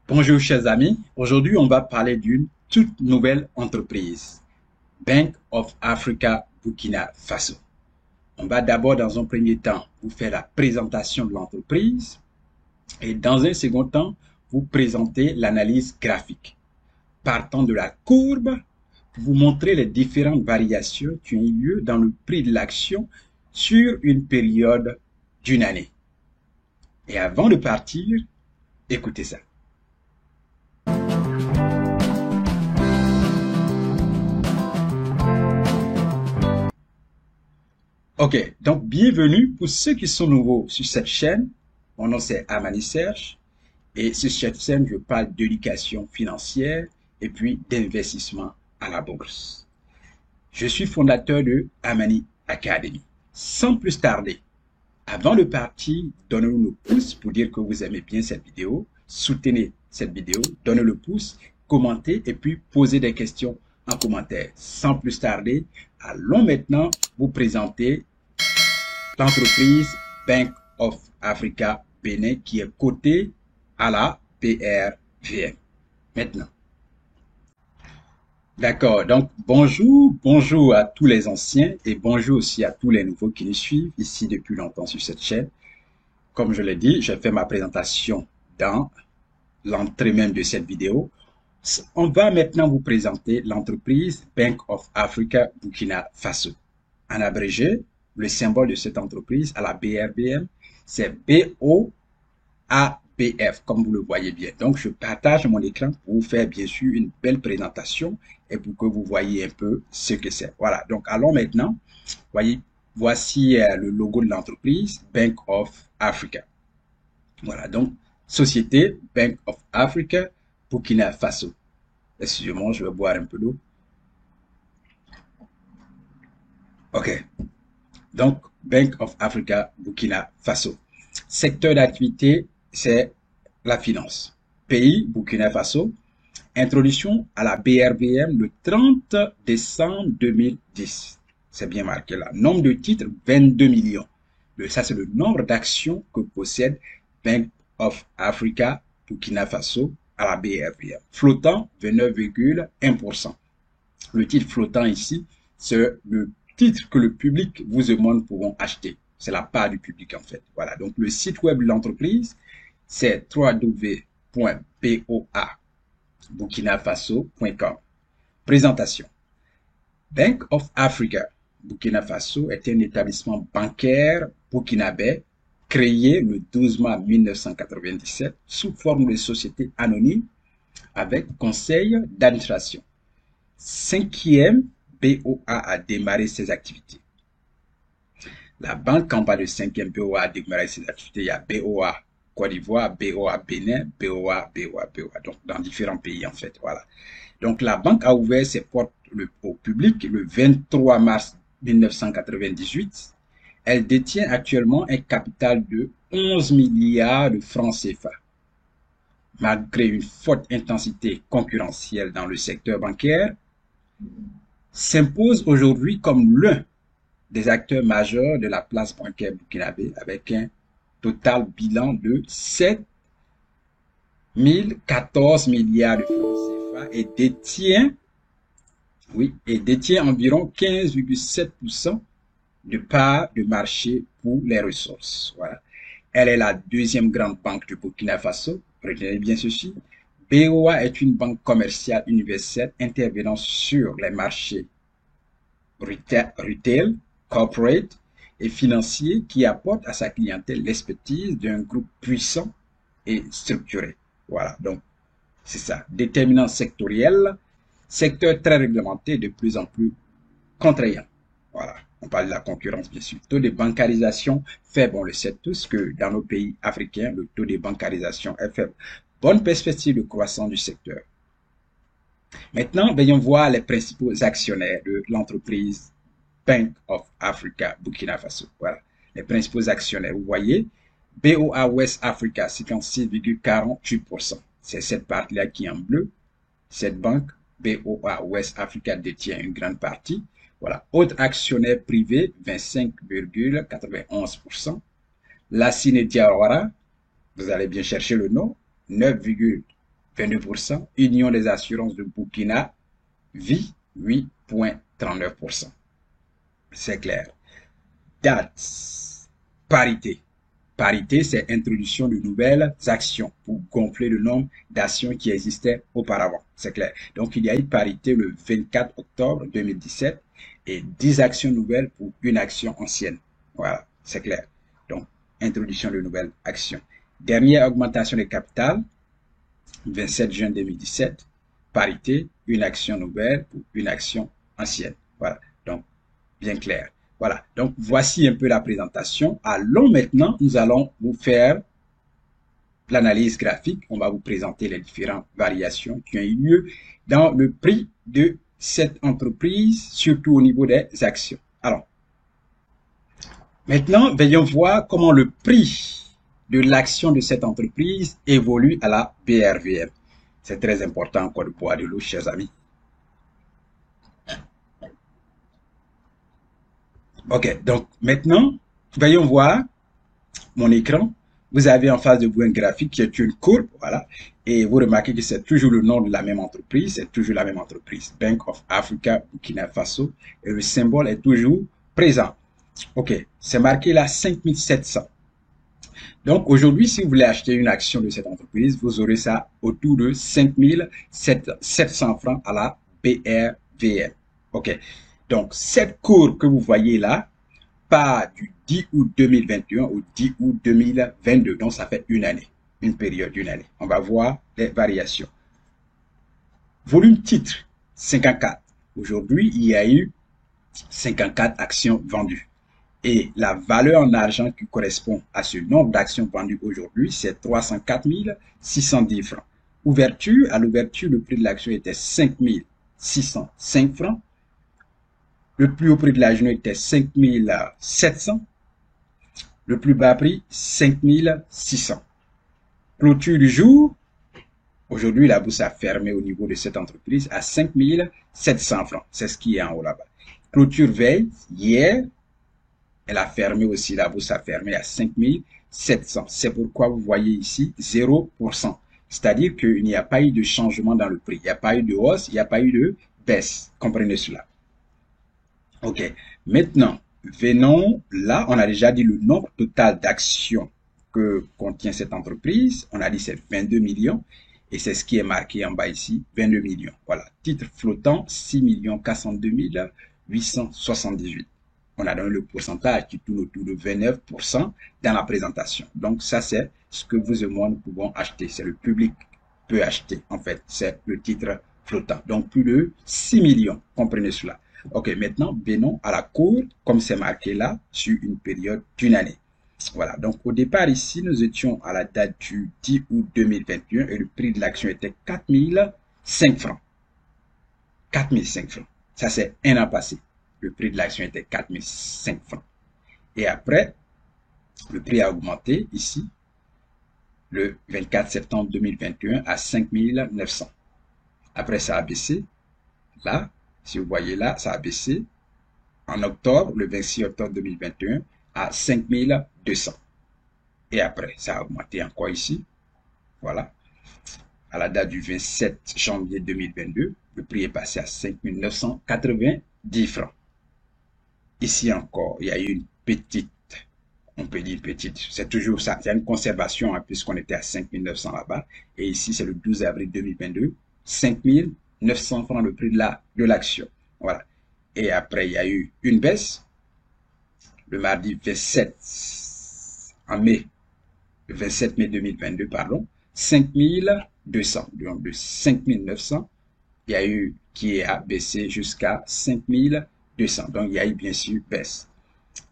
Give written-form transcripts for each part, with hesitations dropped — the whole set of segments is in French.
Bonjour chers amis, aujourd'hui on va parler d'une toute nouvelle entreprise, Bank of Africa Burkina Faso. On va d'abord dans un premier temps vous faire la présentation de l'entreprise et dans un second temps vous présenter l'analyse graphique. Partant de la courbe, vous montrer les différentes variations qui ont eu lieu dans le prix de l'action sur une période d'une année. Et avant de partir, écoutez ça. Ok, donc bienvenue pour ceux qui sont nouveaux sur cette chaîne. Mon nom c'est Amani Serge et sur cette chaîne je parle d'éducation financière et puis d'investissement à la bourse. Je suis fondateur de Amani Academy. Sans plus tarder, avant de partir, donnez-nous le pouce pour dire que vous aimez bien cette vidéo, soutenez cette vidéo, donnez le pouce, commentez et puis posez des questions en commentaire. Sans plus tarder, allons maintenant vous présenter l'entreprise Bank of Africa Bénin qui est cotée à la BRVM. Maintenant. D'accord, donc bonjour à tous les anciens et bonjour aussi à tous les nouveaux qui nous suivent ici depuis longtemps sur cette chaîne. Comme je l'ai dit, j'ai fait ma présentation dans l'entrée même de cette vidéo. On va maintenant vous présenter l'entreprise Bank of Africa Burkina Faso. En abrégé, le symbole de cette entreprise à la BRBM, c'est BOABF, comme vous le voyez bien. Donc, je partage mon écran pour vous faire bien sûr une belle présentation et pour que vous voyez un peu ce que c'est. Voilà, donc allons maintenant. Voyez, voici le logo de l'entreprise Bank of Africa. Voilà, donc société Bank of Africa Burkina Faso. Excusez-moi, je vais boire un peu d'eau. OK. Donc, Bank of Africa Burkina Faso. Secteur d'activité, c'est la finance. Pays, Burkina Faso. Introduction à la BRBM le 30 décembre 2010. C'est bien marqué là. Nombre de titres, 22 millions. Ça, c'est le nombre d'actions que possède Bank of Africa Burkina Faso à la BRBM. Flottant, 29,1%. Le titre flottant ici, c'est le titre que le public vous et moi nous pouvons acheter. C'est la part du public en fait. Voilà. Donc le site web de l'entreprise, c'est www.boaburkinafaso.com. Présentation. Bank of Africa Burkina Faso est un établissement bancaire burkinabé créé le 12 mars 1997 sous forme de société anonyme avec conseil d'administration. Cinquième BOA a démarré ses activités. La banque en bas de cinquième BOA a démarré ses activités. Il y a BOA Côte d'Ivoire, BOA Bénin, BOA, donc dans différents pays en fait. Voilà. Donc la banque a ouvert ses portes au public le 23 mars 1998. Elle détient actuellement un capital de 11 milliards de francs CFA. Malgré une forte intensité concurrentielle dans le secteur bancaire, s'impose aujourd'hui comme l'un des acteurs majeurs de la place bancaire burkinabé avec un total bilan de 7 014 milliards de francs CFA et détient environ 15,7% de part de marché pour les ressources. Voilà. Elle est la deuxième grande banque du Burkina Faso. Retenez bien ceci. BOA est une banque commerciale universelle intervenant sur les marchés retail, corporate et financier qui apporte à sa clientèle l'expertise d'un groupe puissant et structuré. Voilà, donc c'est ça. Déterminant sectoriel, secteur très réglementé, de plus en plus contraignant. Voilà, on parle de la concurrence bien sûr. Taux de bancarisation faible, on le sait tous que dans nos pays africains, le taux de bancarisation est faible. Bonne perspective de croissance du secteur. Maintenant, veuillons voir les principaux actionnaires de l'entreprise Bank of Africa Burkina Faso. Voilà, les principaux actionnaires. Vous voyez, BOA West Africa, 56,48%. C'est cette partie-là qui est en bleu. Cette banque, BOA West Africa, détient une grande partie. Voilà. Autres actionnaires privés, 25,91%. La Diawara, vous allez bien chercher le nom, 9,1%. 22%. Union des assurances de Burkina Vie, 8,39%. C'est clair. Dates. Parité. Parité, c'est introduction de nouvelles actions pour gonfler le nombre d'actions qui existaient auparavant. C'est clair. Donc, il y a eu parité le 24 octobre 2017 et 10 actions nouvelles pour une action ancienne. Voilà, c'est clair. Donc, introduction de nouvelles actions. Dernière augmentation des capitales, 27 juin 2017. Parité, une action nouvelle pour une action ancienne. Voilà, donc, bien clair. Voilà, donc voici un peu la présentation. Allons maintenant, nous allons vous faire l'analyse graphique. On va vous présenter les différentes variations qui ont eu lieu dans le prix de cette entreprise, surtout au niveau des actions. Alors, maintenant, veillons voir comment le prix de l'action de cette entreprise évolue à la BRVM. C'est très important encore de boire de l'eau, chers amis. Ok, donc maintenant, voyons voir mon écran. Vous avez en face de vous un graphique qui est une courbe, voilà. Et vous remarquez que c'est toujours le nom de la même entreprise, c'est toujours la même entreprise. Bank of Africa, Burkina Faso. Et le symbole est toujours présent. Ok, c'est marqué là 5700. Donc aujourd'hui, si vous voulez acheter une action de cette entreprise, vous aurez ça autour de 5700 francs à la BRVM. Ok, donc cette courbe que vous voyez là part du 10 août 2021 au 10 août 2022. Donc ça fait une année, une période d'une année. On va voir les variations. Volume titre, 54. Aujourd'hui, il y a eu 54 actions vendues. Et la valeur en argent qui correspond à ce nombre d'actions vendues aujourd'hui, c'est 304 610 francs. Ouverture, à l'ouverture, le prix de l'action était 5 605 francs. Le plus haut prix de la journée était 5 700. Le plus bas prix, 5 600. Clôture du jour, aujourd'hui, la bourse a fermé au niveau de cette entreprise à 5 700 francs. C'est ce qui est en haut là-bas. Clôture veille, hier, elle a fermé aussi, la bourse a fermé à 5 700. C'est pourquoi vous voyez ici 0%. C'est-à-dire qu'il n'y a pas eu de changement dans le prix. Il n'y a pas eu de hausse, il n'y a pas eu de baisse. Comprenez cela. Ok. Maintenant, venons là, on a déjà dit le nombre total d'actions que contient cette entreprise. On a dit c'est 22 millions. Et c'est ce qui est marqué en bas ici, 22 millions. Voilà. Titre flottant, 6 402 878. On a donné le pourcentage qui tourne autour de 29% dans la présentation. Donc ça, c'est ce que vous et moi, nous pouvons acheter. C'est le public peut acheter, en fait. C'est le titre flottant. Donc plus de 6 millions. Comprenez cela. Ok, maintenant, venons à la courbe, comme c'est marqué là, sur une période d'une année. Voilà, donc au départ ici, nous étions à la date du 10 août 2021 et le prix de l'action était 4005 francs. 4005 francs. Ça, c'est un an passé. Le prix de l'action était 4005 francs. Et après, le prix a augmenté ici, le 24 septembre 2021 à 5900. Après, ça a baissé. Là, si vous voyez là, ça a baissé en octobre, le 26 octobre 2021 à 5200. Et après, ça a augmenté encore ici. Voilà. À la date du 27 janvier 2022, le prix est passé à 5990 francs. Ici encore, il y a eu une petite, on peut dire petite, c'est toujours ça, c'est une conservation hein, puisqu'on était à 5900 là-bas. Et ici, c'est le 12 avril 2022, 5900 francs le prix de l'action. Voilà. Et après, il y a eu une baisse. Le mardi 27 en mai, le 27 mai 2022, pardon, 5200. Donc de 5900, il y a eu qui a baissé jusqu'à 5200. Donc il y a eu bien sûr baisse.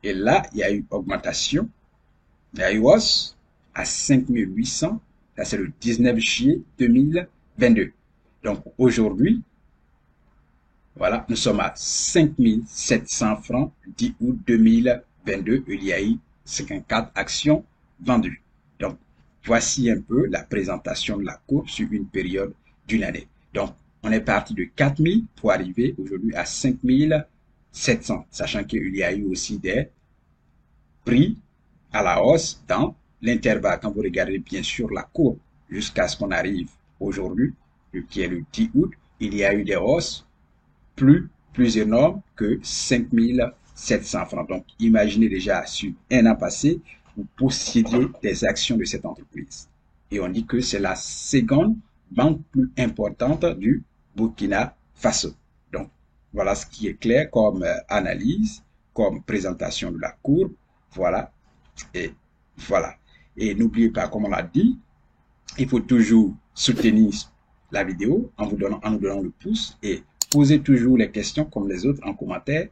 Et là, il y a eu augmentation. Il y a eu hausse à 5800. Ça, c'est le 19 juillet 2022. Donc aujourd'hui, voilà, nous sommes à 5700 francs 10 août 2022. Il y a eu 54 actions vendues. Donc, voici un peu la présentation de la courbe sur une période d'une année. Donc, on est parti de 4000 pour arriver aujourd'hui à 5700, sachant qu'il y a eu aussi des prix à la hausse dans l'intervalle. Quand vous regardez bien sûr la courbe, jusqu'à ce qu'on arrive aujourd'hui, qui est le 10 août, il y a eu des hausses plus énormes que 5 700 francs. Donc, imaginez déjà sur un an passé, vous possédiez des actions de cette entreprise. Et on dit que c'est la seconde banque plus importante du Burkina Faso. Donc, voilà ce qui est clair comme analyse, comme présentation de la courbe. Voilà. Et voilà. Et n'oubliez pas, comme on l'a dit, il faut toujours soutenir la vidéo en nous donnant le pouce et posez toujours les questions comme les autres en commentaire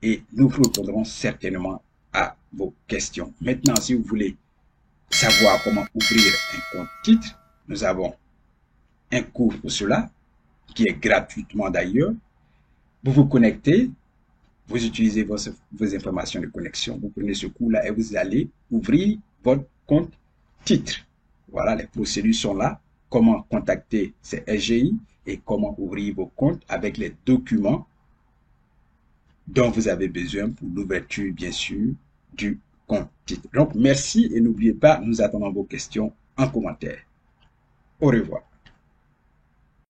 et nous répondrons certainement à vos questions. Maintenant, si vous voulez savoir comment ouvrir un compte titre, nous avons un cours pour cela qui est gratuitement d'ailleurs. Vous vous connectez, vous utilisez vos informations de connexion, vous prenez ce cours-là et vous allez ouvrir votre compte titre. Voilà, les procédures sont là. Comment contacter ces SGI et comment ouvrir vos comptes avec les documents dont vous avez besoin pour l'ouverture, bien sûr, du compte titre. Donc, merci et n'oubliez pas, nous attendons vos questions en commentaire. Au revoir.